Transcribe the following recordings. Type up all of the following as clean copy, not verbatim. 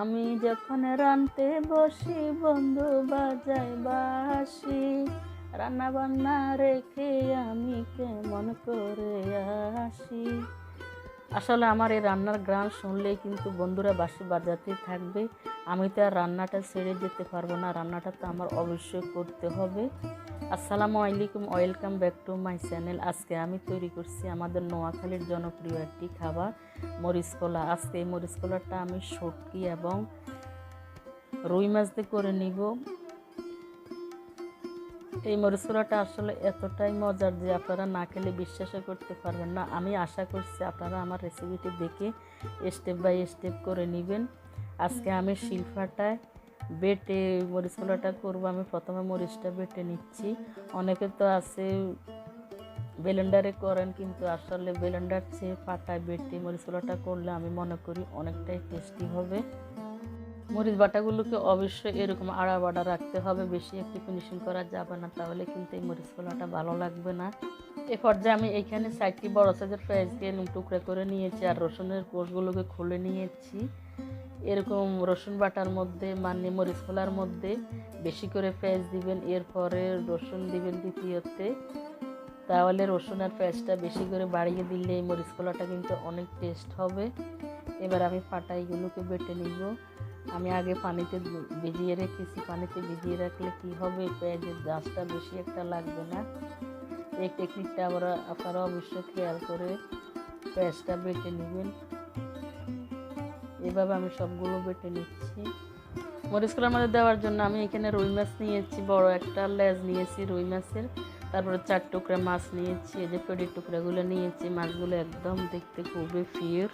আমি যখন রানতে বসি বন্ধু বাজাই বাঁশি, রান্না বান্না রেখে আমি কেমন করে আসি। আসলে আমার এই রান্নার গান শুনলেই কিন্তু বন্ধুরা বাঁশি বাজাতেই থাকবে। আমি তো আর রান্নাটা ছেড়ে যেতে পারবো না, রান্নাটা তো আমার অবশ্যই করতে হবে। আসসালামু আলাইকুম, welcome back to my channel. আজকে আমি তৈরি করছি আমাদের নোয়াখালীর জনপ্রিয় একটি খাবার, মরিচ কলা। আজকে এই মরিচ কলাটা আমি শুটকি এবং রুই মাছ দিয়ে করে নিব। এই মরিচ কলাটা আসলে এতটাই মজার যে আপনারা না খেলে বিশ্বাসও করতে পারবেন না। আমি আশা করছি আপনারা আমার রেসিপিটি দেখে স্টেপ বাই স্টেপ করে নেবেন। আজকে আমি শিলপাটায় বেটে মরিচ কলাটা করবো। আমি প্রথমে মরিচটা বেটে নিচ্ছি। অনেকে তো আছে ব্লেন্ডারে করেন, কিন্তু আসলে ব্লেন্ডার চেয়ে পাটায় বেটে মরিচ কলাটা করলে আমি মনে করি অনেকটাই টেস্টি হবে। মরিচ বাটাগুলোকে অবশ্যই এরকম আড়া বাড়া রাখতে হবে, বেশি একটু ফিনিশিং করা যাবে না, তাহলে কিন্তু এই মরিচ কলাটা ভালো লাগবে না। এ পর্যায়ে আমি এইখানে 4টি বড় সাইজের পেঁয়াজকে টুকরা করে নিয়েছি আর রসুনের কোষগুলোকে খুলে নিয়েছি। এরকম রসুন বাটার মধ্যে মানে মরিচ কলার মধ্যে বেশি করে পেঁয়াজ দিবেন, এরপরে রসুন দিবেন দ্বিতীয়তে, তাহলে রসুন আর পেঁয়াজটা বেশি করে বাড়িয়ে দিলে এই মরিচ কলাটা কিন্তু অনেক টেস্ট হবে। এবার আমি পাটাইগুলোকে বেটে নিব। আমি আগে পানিতে ভিজিয়ে রেখেছি। পানিতে ভিজিয়ে রাখলে কি হবে, পেঁয়াজের ঝাঁজটা বেশি একটা লাগবে না। এই টেকনিকটা আপনারা অবশ্যই খেয়াল করে পেঁয়াজটা বেটে নেবেন। এভাবে আমি সবগুলো বেটে নিচ্ছি। মরিচ কলার মধ্যে দেওয়ার জন্য আমি এখানে রুই মাছ নিয়েছি, বড় একটা লেজ নিয়েছি রুই মাছের, তারপরে 4 টুকরা মাছ নিয়েছি। এই যে পেটির টুকরাগুলো নিয়েছি, মাছগুলো একদম দেখতে খুবই ফিউর।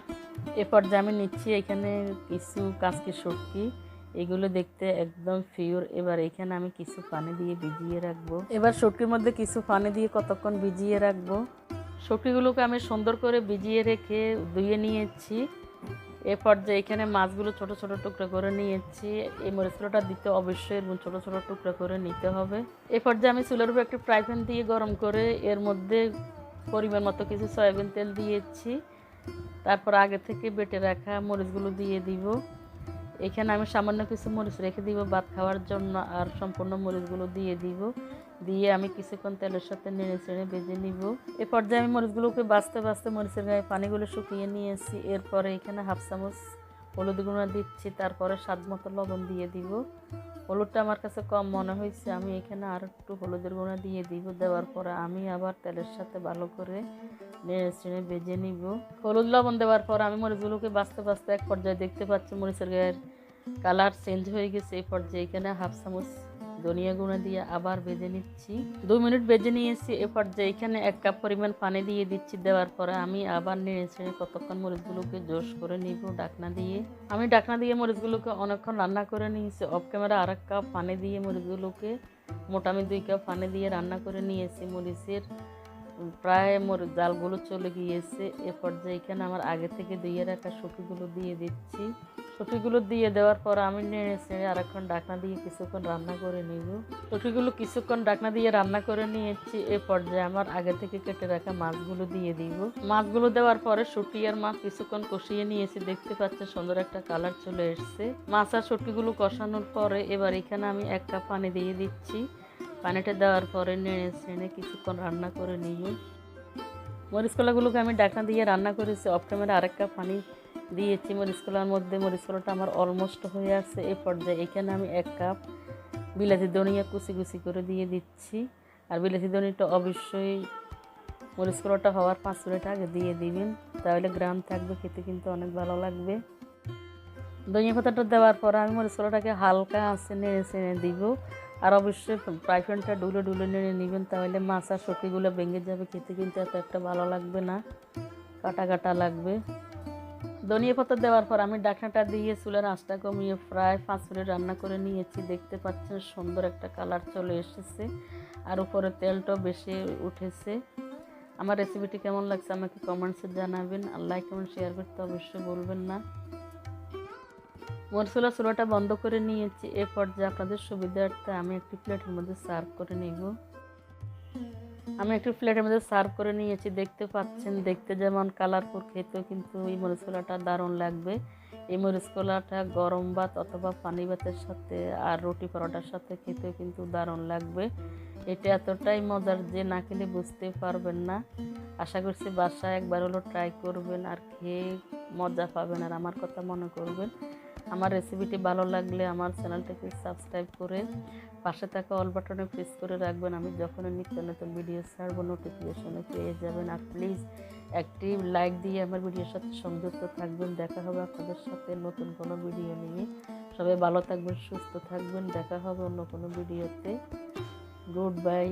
এ পর্যায়ে আমি নিচ্ছি এখানে কিছু কাঁচকি শুটকি, এগুলো দেখতে একদম ফিউর। এবার এখানে আমি কিছু পানি দিয়ে ভিজিয়ে রাখবো। এবার শুটকির মধ্যে কিছু পানি দিয়ে কতক্ষণ ভিজিয়ে রাখবো। শুটকিগুলোকে আমি সুন্দর করে ভিজিয়ে রেখে ধুয়ে নিয়েছি। এ পর্যায়ে এখানে মাছগুলো ছোট ছোট টুকরা করে নিয়েছি। এই মরিচগুলোটা দিতে অবশ্যই ছোট ছোট টুকরা করে নিতে হবে। এ পর্যায়ে আমি চুলার উপর একটি ফ্রাই প্যান দিয়ে গরম করে এর মধ্যে পরিমাণ মতো কিছু সয়াবিন তেল দিয়েছি। তারপর আগে থেকে বেটে রাখা মরিচগুলো দিয়ে দিব। এখানে আমি সামান্য কিছু মরিচ রেখে দিব ভাত খাওয়ার জন্য, আর সম্পূর্ণ মরিচগুলো দিয়ে দিব। দিয়ে আমি কিছুক্ষণ তেলের সাথে নেড়ে চেড়ে ভেজে নিব। এ পর্যায়ে আমি মরিচগুলোকে বাছতে বাছতে মরিচের গায়ে পানিগুলো শুকিয়ে নিয়েছি। এরপরে এখানে হাফ চামচ হলুদ গুঁড়া দিচ্ছি, তারপরে স্বাদ মতো লবণ দিয়ে দিব। হলুদটা আমার কাছে কম মনে হয়েছে, আমি এখানে আর একটু হলুদের গুঁড়া দিয়ে দিব। দেওয়ার পরে আমি আবার তেলের সাথে ভালো করে নেড়ে চেড়ে ভেজে নিব। হলুদ লবণ দেওয়ার পর আমি মরিচগুলোকে বাছতে বাছতে এক পর্যায়ে দেখতে পাচ্ছি মরিচের গায়ের কালার চেঞ্জ হয়ে গেছে। এই পর্যায়ে এখানে হাফ চামচ ধনিয়া গুঁড়া দিয়ে আবার ভেজে নিচ্ছি। 2 মিনিট ভেজে নিয়েছি। এ পর্যায়ে এখানে 1 কাপ পরিমাণ পানি দিয়ে দিচ্ছি। দেওয়ার পরে আমি আবার নেড়ে চেড়ে কতক্ষণ মরিচগুলোকে জোশ করে নিব ঢাকনা দিয়ে। আমি ঢাকনা দিয়ে মরিচগুলোকে অনেকক্ষণ রান্না করে নিয়েছি। অফ ক্যামেরা আর 1 কাপ পানি দিয়ে মরিচগুলোকে মোটামুটি 2 কাপ পানি দিয়ে রান্না করে নিয়েছি। মরিচের প্রায় জালগুলো চলে গিয়েছে। এ পর্যায়ে এখানে আমার আগে থেকে ধুয়ে রাখা শুটকিগুলো দিয়ে দিচ্ছি। শুটকিগুলো দিয়ে দেওয়ার পর আমি নেড়ে চেড়ে আরেকক্ষণ ঢাকনা দিয়ে কিছুক্ষণ রান্না করে নিব। শুটকিগুলো কিছুক্ষণ ঢাকনা দিয়ে রান্না করে নিয়েছি। এ পর্যায়ে আমার আগে থেকে কেটে রাখা মাছগুলো দিয়ে দিব। মাছগুলো দেওয়ার পরে শুটকি আর মাছ কিছুক্ষণ কষিয়ে নিয়েছি। দেখতে পাচ্ছেন সুন্দর একটা কালার চলে এসছে। মাছ আর শুটকিগুলো কষানোর পরে এবার এখানে আমি 1 কাপ পানি দিয়ে দিচ্ছি। পানিটা দেওয়ার পরে নেড়ে চেড়ে কিছুক্ষণ রান্না করে নিব। মরিচ কলাগুলোকে আমি ঢাকনা দিয়ে রান্না করেছি। অফ ক্যামেরা আর 1 কাপ পানি দিয়েছি মরিচ কলার মধ্যে। মরিচ কলাটা আমার অলমোস্ট হয়ে আসছে। এই পর্যায়ে এখানে আমি 1 কাপ বিলাতি ধনিয়া কুচি কুচি করে দিয়ে দিচ্ছি। আর বিলাতি ধনিয়াটা অবশ্যই মরিচ কলাটা হওয়ার 5 মিনিট আগে দিয়ে দিবেন, তাহলে গ্রাম থাকবে, খেতে কিন্তু অনেক ভালো লাগবে। ধনিয়া পাতাটা দেওয়ার পর আমি মরিচ কলাটাকে হালকা আঁচে নেড়ে চেড়ে দিব। আর অবশ্যই ফ্রাই প্যানটা ডুলে ডুলে নেড়ে নেবেন, তাহলে মাছ আর শুটকিগুলো ভেঙে যাবে, খেতে কিন্তু এত একটা ভালো লাগবে না, কাটা কাটা লাগবে। ধনিয়া পাতা দেওয়ার পর আমি ঢাকনাটা দিয়ে চুলার আঁচটা কমিয়ে প্রায় 5 মিনিট রান্না করে নিয়েছি। দেখতে পাচ্ছেন সুন্দর একটা কালার চলে এসেছে, আর উপরে তেলটাও বেশি উঠেছে। আমার রেসিপিটি কেমন লাগছে আমাকে কমেন্টসে জানাবেন, আর লাইক কমেন্ট শেয়ার করতে অবশ্যই বলবেন না। মরিচুলা চুলাটা বন্ধ করে নিয়েছি। এ পর্যায়ে আপনাদের সুবিধার্থে আমি একটি প্লেটের মধ্যে সার্ভ করে নিব। আমি একটু প্লেটের মধ্যে সার্ভ করে নিয়েছি। দেখতে পাচ্ছেন, দেখতে যেমন কালারফুল, খেতেও কিন্তু এই মরিচুলাটা দারুণ লাগবে। এই মরিচ কলাটা গরম ভাত অথবা পানি ভাতের সাথে আর রুটি পরোটার সাথে খেতে কিন্তু দারুণ লাগবে। এটা এতটাই মজার যে না খেলে বুঝতে পারবেন না। আশা করছি বাসায় একবার হলো ট্রাই করবেন আর খেয়ে মজা পাবেন আর আমার কথা মনে করবেন। আমার রেসিপিটি ভালো লাগলে আমার চ্যানেলটাকে সাবস্ক্রাইব করে পাশে থাকা অল বাটনে প্রেস করে রাখবেন। আমি যখন নিত্য নতুন ভিডিও ছাড়বো নোটিফিকেশনে পেয়ে যাবেন। আর প্লিজ একটি লাইক দিয়ে আমার ভিডিওর সাথে সংযুক্ত থাকবেন। দেখা হবে আপনাদের সাথে নতুন কোনো ভিডিও নিয়ে। সবাই ভালো থাকবেন, সুস্থ থাকবেন। দেখা হবে অন্য কোনো ভিডিওতে। Good bye.